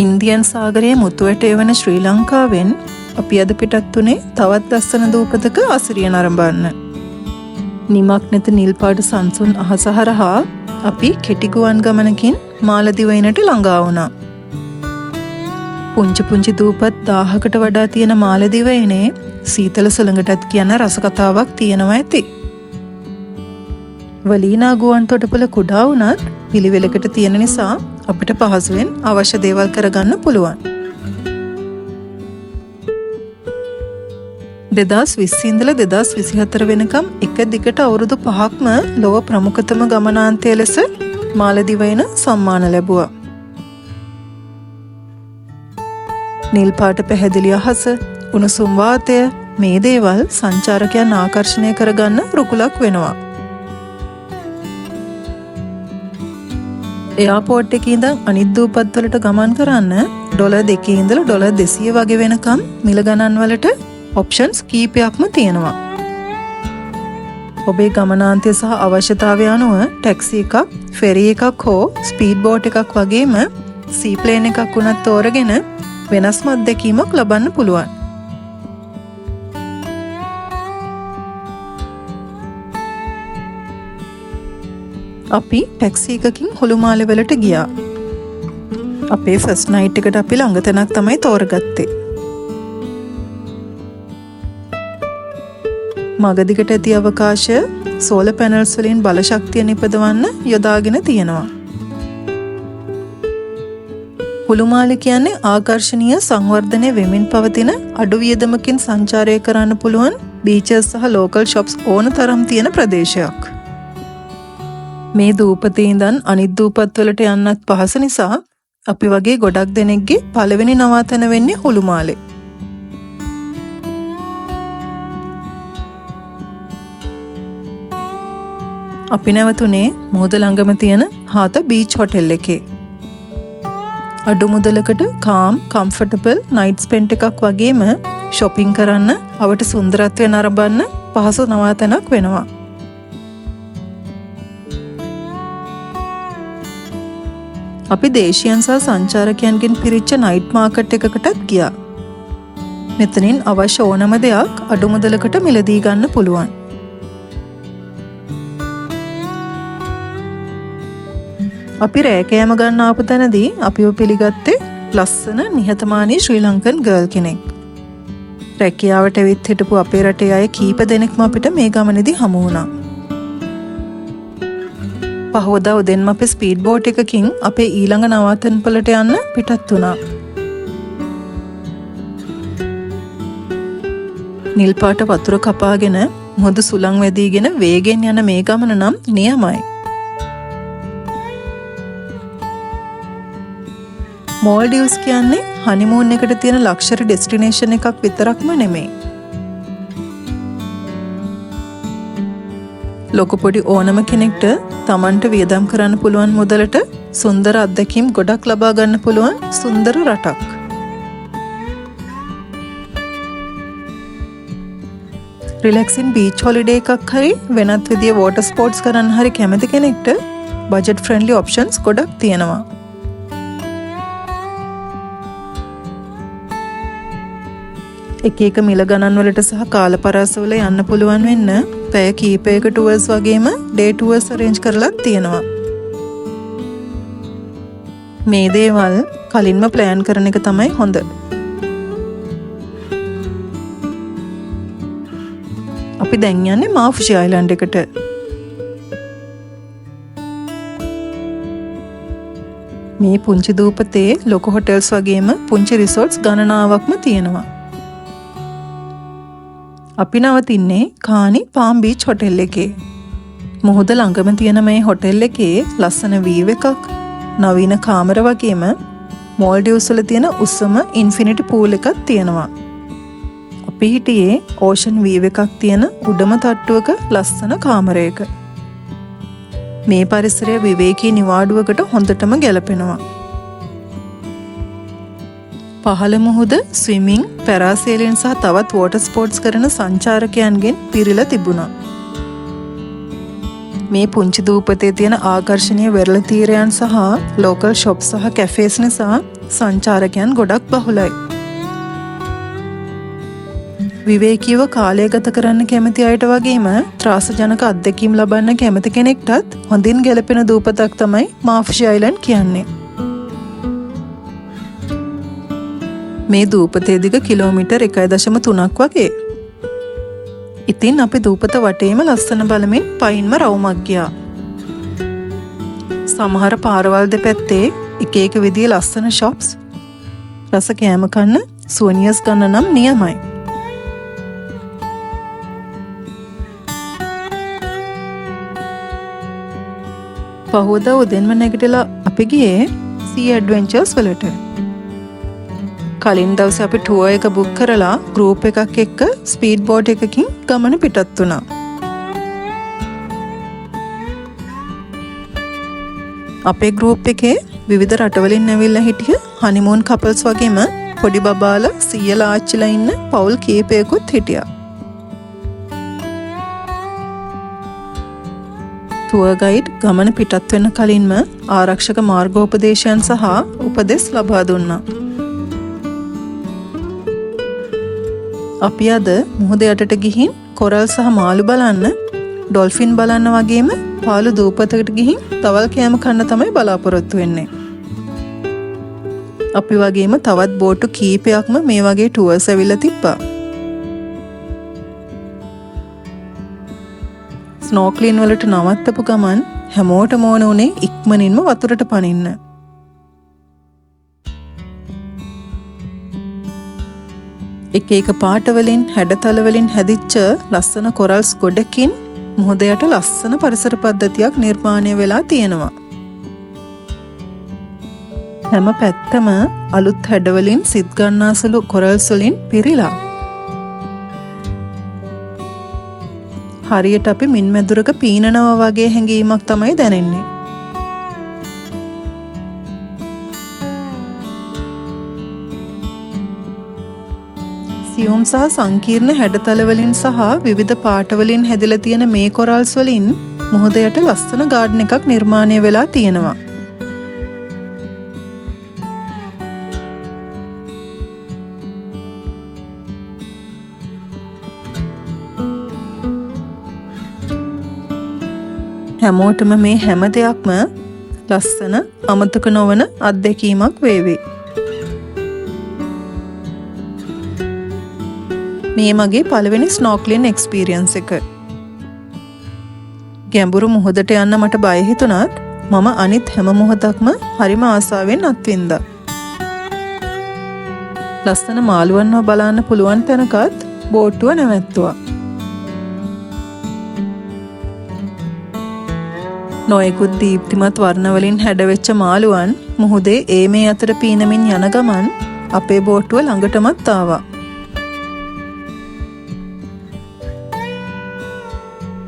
Indian සාගරයේ මුතුවැටේ වන ශ්‍රී ලංකාවෙන් අපි අද පිටත් වුණේ තවත් ලස්සන දූපතක අසිරිය නරඹන්න. නිමක් නැති නිල් පාට සංසුන් අහස හරහා අපි කෙටි ගුවන් ගමනකින් මාලදිවයිනට ළඟා වුණා. පුංචි පුංචි දූපත් 1000කට වඩා තියෙන මාලදිවයිනේ සීතල සුළඟටත් කියන රස කතාවක් තියෙනවා ඇති. වලීනා ගුවන් තොටුපළ කුඩා වුණත් පිළිවෙලකට තියෙන නිසා අපිට පහසුවෙන් අවශ්‍ය දේවල් කරගන්න පුළුවන්. 2020 ඉඳලා 2024 වෙනකම් එක දිගට අවුරුදු 5ක්ම ලොව ප්‍රමුඛතම ගමනාන්තය ලෙස මාලදිවයින සම්මාන ලැබුවා. නිල් පාට පැහැදිලි අහස, උණුසුම් වාතය මේ දේවල් සංචාරකයන් ආකර්ෂණය කරගන්න රුකුලක් වෙනවා. එයාපෝට් එකේ ඉඳන් අනිත් දූපත් වලට ගමන් කරන්න $2 ඉඳලා $200 වගේ වෙනකම් මිල ගණන් වලට ඔප්ෂන්ස් කීපයක්ම තියෙනවා. ඔබේ ගමනාන්තය සහ අවශ්‍යතාවය අනුව ටැක්සි එකක්, ෆෙරි එකක් හෝ ස්පීඩ් බෝට් එකක් වගේම සී ප්ලේන් එකක් වුණත් තෝරගෙන වෙනස්ම අත්දැකීමක් ලබන්න පුළුවන්. අපි ටැක්සි එකකින් හොළුමාලේ වලට ගියා. අපේ ෆස්ට් නයිට් එකට අපි ළඟ තැනක් තමයි තෝරගත්තේ. මගදිගට ඇති අවකාශය සෝලර් පැනල්ස් වලින් බල ශක්තිය නිපදවන්න යොදාගෙන තියෙනවා. හොළුමාලේ කියන්නේ ආකර්ශනීය සංවර්ධනය වෙමින් පවතින අඩු වියදමකින් සංචාරය කරන්න පුළුවන් බීචස් සහ ලෝකල් ෂොප්ස් ඕන තරම් තියෙන ප්‍රදේශයක්. මේ දූපතේ ඉඳන් අනිත් දූපත් වලට යන්නත් පහස නිසා අපි වගේ ගොඩක් දෙනෙක්ගේ පළවෙනි නවාතැන වෙන්නේ හොළුමාලේ. අපි නැවතුනේ මුහුද ළඟම තියෙන හාත බීච් හොටෙල් එකේ. අඩු මුදලකට කාම්, කම්ෆර්ටබල් නයිට් ස්පෙන්ට් එකක් වගේම shopping කරන්න, අවට සුන්දරත්වය නරඹන්න පහසු නවාතැනක් වෙනවා. අපි දේශීයන් සහ සංචාරකයන්ගෙන් පිරිච්ච නයිට් මාකට් එකකටත් ගියා. මෙතනින් අවශ්‍ය ඕනම දෙයක් අඩු මුදලකට මිලදී ගන්න පුළුවන්. අපි රෑකෑම ගන්න ආපු තැනදී අපිව පිළිගත්තේ ලස්සන නිහතමානී ශ්‍රී ලංකන් ගර්ල් කෙනෙක්. රැකියාවට ඇවිත් හිටපු අපේ රටේ අය කීප දෙනෙක්ම අපිට මේ ගමනේදී හමු වුණා. පහවදා උදෙන්ම අපේ ස්පීඩ් බෝට් එකකින් අපේ ඊළඟ නවාතැන් වලට යන්න පිටත් වුණා. නිල් පාට වතුර කපාගෙන මුහුදු සුළං වැදීගෙන වේගෙන් යන මේ ගමන නම් නියමයි. මෝල්ඩිව්ස් කියන්නේ හනිමූන් එකට තියෙන ලක්ෂරි ඩෙස්ටිනේෂන් එකක් විතරක්ම නෙමෙයි. ලොකු පොඩි ඕනම කෙනෙක්ට තමන්ට වියදම් කරන්න පුළුවන් මුදලට සුන්දර අත්දැකීම් ගොඩක් ලබා ගන්න පුළුවන් සුන්දර රටක්. රිලැක්සින් බීච් හොලිඩේ එකක් හරි වෙනත් විදිය වෝටර් ස්පෝර්ට්ස් කරන්න හරි කැමති කෙනෙක්ට බජට් ෆ්‍රෙන්ඩ්ලි ඔප්ෂන්ස් ගොඩක් තියෙනවා. එක එක මිල ගණන් වලට සහ කාල පරාසවල යන්න පුළුවන් වෙන්න පැය කීපයක ටුවර්ස් වගේම ඩේ ටුවර්ස් අරේන්ජ් කරලා තියෙනවා. මේ දේවල් කලින්ම ප්ලෑන් කරන එක තමයි හොඳ. අපි දැන් යන්නේ මාෆුෂි අයිලන්ඩ් එකට. මේ පුංචි දූපතේ ලොකු හොටෙල්ස් වගේම පුංචි රිසෝර්ට්ස් ගණනාවක්ම තියෙනවා. අපි නවතින්නේ කානි පාම් බීච් හොටෙල් එකේ. මුහුද ළඟම තියෙන මේ හොටෙල් එකේ ලස්සන වීව් එකක්, නවීන කාමර වගේම මෝල්ඩිව්ස් වල තියෙන උස්සම ඉන්ෆිනිටි පූල් එකක් තියෙනවා. අපි හිටියේ ඕෂන් වීව් එකක් තියෙන උඩම තට්ටුවක ලස්සන කාමරයක. මේ පරිසරය විවේකී නිවාඩුවකට හොඳටම ගැලපෙනවා. පහළ මුහුද ස්විමිං, පැරාසේලින් සහ තවත් වෝටර් ස්පෝර්ට්ස් කරන සංචාරකයන්ගෙන් පිරීලා තිබුණා. මේ පුංචි දූපතේ තියෙන ආකර්ශනීය වෙරළ තීරයන් සහ ලෝකල් ෂොප් සහ කැෆේස් නිසා සංචාරකයන් ගොඩක් බහුලයි. විවේකීව කාලය ගත කරන්න කැමති අයට වගේම ත්‍රාසජනක අත්දැකීම් ලබන්න කැමති කෙනෙක්ටත් හොඳින් ගැලපෙන දූපතක් තමයි මාර්ෂි අයිලන්ඩ් කියන්නේ. මේ දූපතේ දිග කිලෝමීටර් 1.3ක් වගේ. ඉතින් අපි දූපත වටේම ලස්සන බලමින් පයින්ම රවුමක් ගියා. සමහර පාරවල් දෙපැත්තේ එක එක විදිහේ ලස්සන shops. රස කෑම කන්න සුවනියර්ස් ගන්න නම් නියමයි. පහුවදා උදෙන්ම නැගිටලා අපි ගියේ sea adventures වලට. කලින් දවසේ අපි ටුවර් එක බුක් කරලා ගෲප් එකක් එක්ක ස්පීඩ් බෝට් එකකින් ගමන පිටත් වුණා. අපේ ගෲප් එකේ විවිධ රටවලින් ඇවිල්ලා හිටිය හනිමූන් කපල්ස් වගේම පොඩි බබාලා සීයලා ආච්චිලා ඉන්න පවුල් කීපයකුත් හිටියා. ටුවර් ගයිඩ් ගමන පිටත් වෙන කලින්ම ආරක්ෂක මාර්ගෝපදේශයන් සහ උපදෙස් ලබා දුන්නා. අපි අද මුහුද යටට ගිහින් කොරල් සහ මාළු බලන්න, ඩොල්ෆින් බලන්න වගේම පාළු දූපතකට ගිහින් තවල් කෑම කන්න තමයි බලාපොරොත්තු වෙන්නේ. අපි වගේම තවත් බෝට්ටු කීපයක්ම මේ වගේ ටුවර්ස් ඇවිල්ලා තිබ්බා. ස්නෝක්ලින් වලට නවත්තපු ගමන් හැමෝටම ඕන උනේ ඉක්මනින්ම වතුරට පනින්න. එක එක පාටවලින් හැඩතලවලින් හැදිච්ච ලස්සන කොරල්ස් ගොඩකින් මුහුද යට ලස්සන පරිසර පද්ධතියක් නිර්මාණය වෙලා තියෙනවා. හැම පැත්තම අලුත් හැඩවලින් සිත් ගන්නාසුළු කොරල්ස් වලින් පිරීලා. හරියට අපි මින් මැදුරක පීනනවා වගේ හැඟීමක් තමයි දැනෙන්නේ. සියුම් සහ සංකීර්ණ හැඩතල වලින් සහ විවිධ පාට වලින් හැදිලා තියෙන මේ කොරල්ස් වලින් මුහුද යට ලස්සන ගාඩන් එකක් නිර්මාණය වෙලා තියෙනවා. හැමෝටම මේ හැම දෙයක්ම ලස්සන අමතක නොවන අත්දැකීමක් වේවි. මේ මගේ පළවෙනි ස්නෝක්ලින් එක්ස්පීරියන්ස් එක. ගැඹුරු මුහුදට යන්න මට බය හිතුණත් මම අනිත් හැම මොහොතක්ම හරිම ආසාවෙන් අත්විඳා. ලස්සන මාළුවන්ව බලන්න පුළුවන් තැනකත් බෝට්ටුව නැවැත්තුවා. නොයෙකුත් දීප්තිමත් වර්ණවලින් හැඩවෙච්ච මාළුවන් මුහුදේ ඒ මේ අතර පීනමින් යන ගමන් අපේ බෝට්ටුව ළඟටමත් ආවා.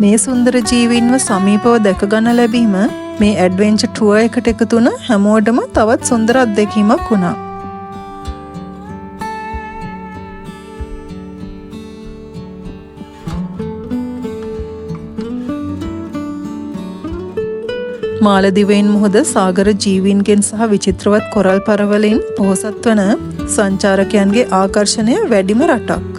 මේ සුන්දර ජීවීන්ව සමීපව දැක ගන්න ලැබීම මේ ඇඩ්වෙන්චර් ටුවර් එකට එකතු වුණ හැමෝටම තවත් සුන්දර අත්දැකීමක් වුණා. මාලදිවයින් මුහුද සාගර ජීවීන්ගෙන් සහ විචිත්‍රවත් කොරල් පරවලින් පොහොසත් වන සංචාරකයන්ගේ ආකර්ෂණය වැඩිම රටක්.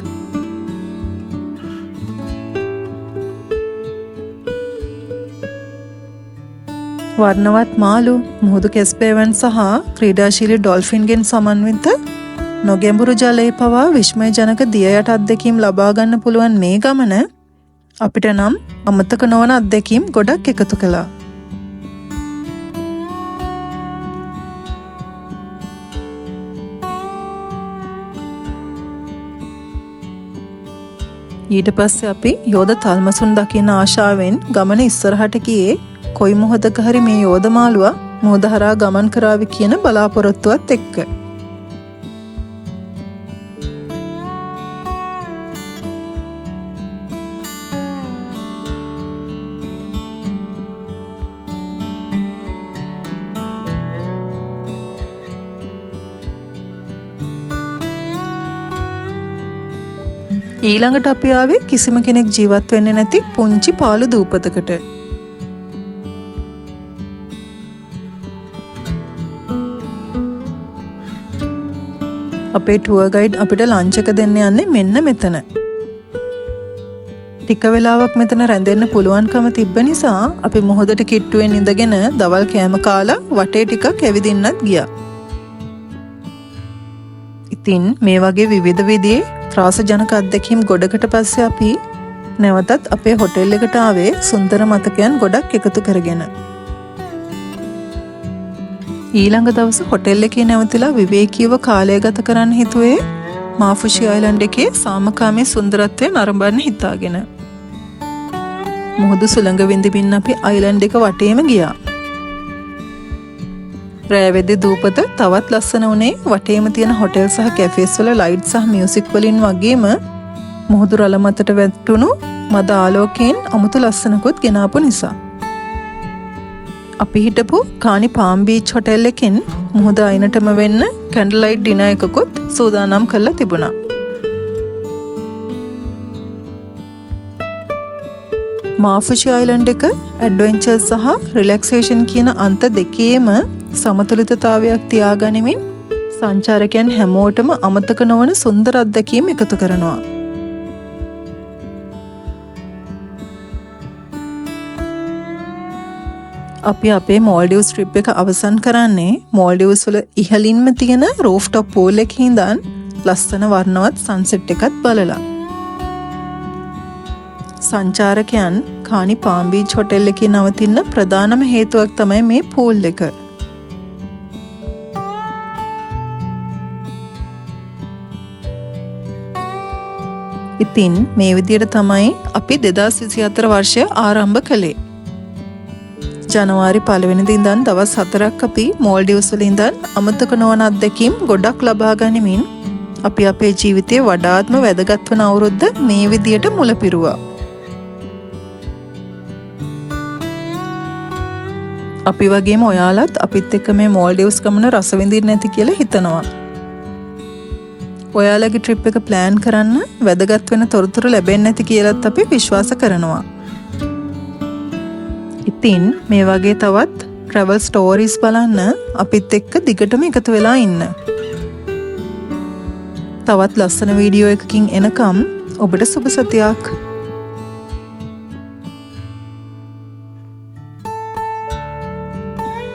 වර්ණවත් මාළු, මුහුදු කැස්බෑවන් සහ ක්‍රීඩාශීලී ඩොල්ෆින්ගෙන් සමන්විත නොගැඹුරු ජලයේ පවා විස්මයජනක දිය යට අත්දැකීම් ලබා ගන්න පුළුවන් මේ ගමන අපිට නම් අමතක නොවන අත්දැකීම් ගොඩක් එකතු කළා. ඊට පස්සේ අපි යෝධ තල්මසුන් දකින ආශාවෙන් ගමන ඉස්සරහට ගියේ කොයි මොහොතක හරි මේ යෝධ මාළුවා මුහුද හරහා ගමන් කරાવી කියන බලාපොරොත්තුවත් එක්ක. ඊළඟට අපි ආවේ කිසිම කෙනෙක් ජීවත් වෙන්නේ නැති පුංචි පාළු දූපතකට. අපේ ටුවර් ගයිඩ් අපිට ලන්ච් එක දෙන්න යන්නේ මෙන්න මෙතන. ටික වෙලාවක් මෙතන රැඳෙන්න පුළුවන්කම තිබ්බ නිසා අපි මොහොතට කිට්ටුවෙන් ඉඳගෙන දවල් කෑම කාලා වටේ ටිකක් ඇවිදින්නත් ගියා. ඉතින් මේ වගේ විවිධ විදිහේ ත්‍රාසජනක අත්දැකීම් ගොඩකට පස්සේ අපි නැවතත් අපේ හොටෙල් එකට ආවේ සුන්දර මතකයන් ගොඩක් එකතු කරගෙන. ඊළඟ දවසේ හොටෙල් එකේ නැවතිලා විවේකීව කාලය ගත කරන්න හිතුවේ මාෆුෂි අයිලන්ඩ් එකේ සාමකාමී සුන්දරත්වය නරඹන්න හිතාගෙන. මුහුදු සුළඟ විඳින්න අපි අයිලන්ඩ් එක වටේම ගියා. රෑ වෙද්දී දූපත තවත් ලස්සන වුණේ වටේම තියෙන හොටෙල් සහ කැෆේස් වල ලයිට් සහ මියුසික් වලින් වගේම මුහුදු රළ මතට වැටුණු මද ආලෝකයෙන් අමුතු ලස්සනකුත් ගෙනාපු නිසා. අපි හිටපු කානි පාම් බීච් හොටෙල් එකෙන් මුහුද අයිනටම වෙන්න කැන්ඩල් ලයිට් ඩිනර් එකකුත් සූදානම් කරලා තිබුණා. මාෆුෂි අයිලන්ඩ් එක ඇඩ්වෙන්චර් සහ රිලැක්සේෂන් කියන අන්ත දෙකේම සමතුලිතතාවයක් තියාගනිමින් සංචාරකයන් හැමෝටම අමතක නොවන සුන්දර අත්දැකීම් එකතු කරනවා. අපි අපේ මෝල්ඩිව්ස් ට්‍රිප් එක අවසන් කරන්නේ මෝල්ඩිව්ස් වල ඉහළින්ම තියෙන රූෆ්ටොප් පූල් එකේ ඉඳන් ලස්සන වර්ණවත් සන්සෙට් එකත් බලලා. සංචාරකයන් කානි පාම් බීච් හොටෙල් එකේ නවතින්න ප්‍රධානම හේතුවක් තමයි මේ පූල් එක. ඉතින් මේ විදිහට තමයි අපි 2024 වර්ෂය ආරම්භ කළේ. ජනවාරි 1 වෙනිදා ඉඳන් දවස් 4ක් අපි මෝල්ඩිව්ස් වල ඉඳන් අමතක නොවන අත්දැකීම් ගොඩක් ලබා ගනිමින් අපි අපේ ජීවිතයේ වඩාත්ම වැදගත් වන අවුරුද්ද මේ විදියට මුල පිරුවා. අපි වගේම ඔයාලත් අපිත් එක්ක මේ මෝල්ඩිව්ස් ගමන රස විඳින්න ඇති කියලා හිතනවා. ඔයාලගේ ට්‍රිප් එක ප්ලෑන් කරන්න වැදගත් වෙන තොරතුරු ලැබෙන්න ඇති කියලාත් අපි විශ්වාස කරනවා. ඉතින් මේ වගේ තවත් travel stories බලන්න අපිත් එක්ක දිගටම එකතු වෙලා ඉන්න. තවත් ලස්සන වීඩියෝ එකකින් එනකම් ඔබට සුබ සතියක්.